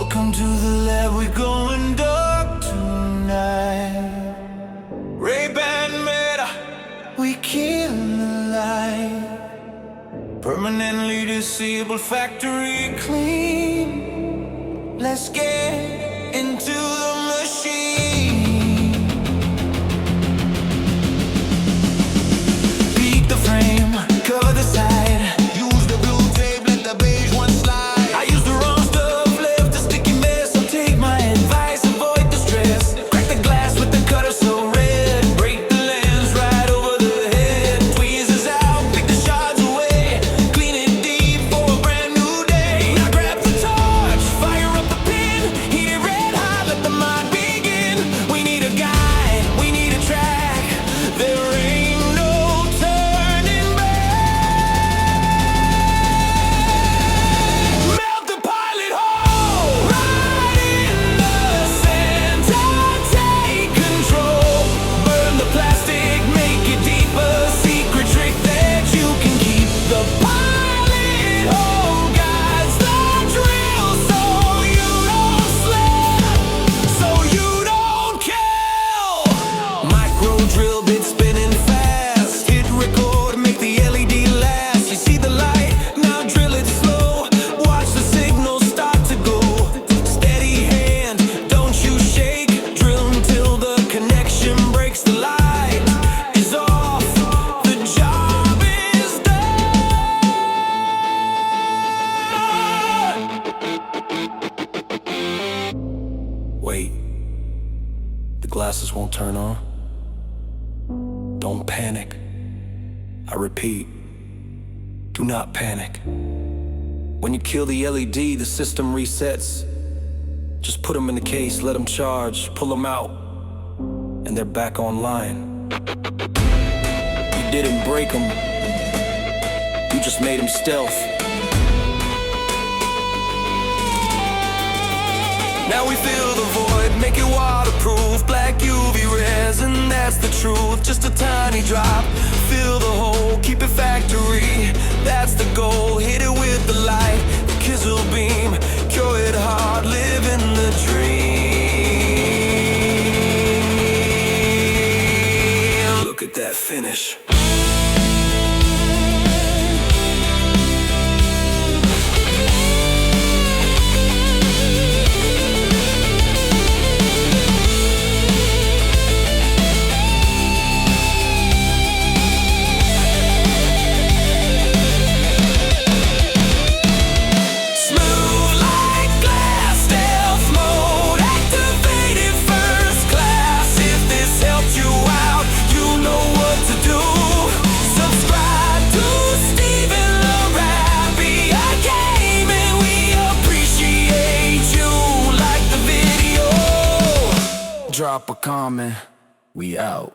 Welcome to the lab, we're going dark tonight. Ray-Ban Meta, we kill the light. Permanently disabled, factory clean. Let's get into the machine. Beat the frame, cover the side. Use the blue tape, let the beige one slide. I use the wrong stuff, left a sticky mess. So take my advice, avoid the stress. Crack the glass with the cutter so red. Break the lens right over the head. Tweezers out, pick the shards away. Clean it deep for a brand new day. Now grab the torch, fire up the pin. Heat it red hot, let the mind begin. We need a guide, we need a track. There ain't no turning back. Melt the pilot hole, right in the center. Take control, burn the plastic, make it deeper. Secret trick that you can keep. The pilot hole guides the drill, so you don't slip, so you don't kill. Micro drill bit spinning fast. Hit record, make the LED last. You see the light, now drill it slow. Watch the signal start to go. Steady hand, don't you shake. Drill until the connection breaks. The light is off, the job is done. Wait, the glasses won't turn on. Don't panic. I repeat, do not panic. When you kill the LED, the system resets. Just put them in the case, let them charge, pull them out, and they're back online. You didn't break them, you just made them stealth. Now we fill the void, make it waterproof. Black UV resin, that's the truth. Just a tiny drop, fill the hole, keep it factory. That's the goal, hit it with the light. The Kizzle beam, cure it hard, live in the dream. Look at that finish. Drop a comment, we out.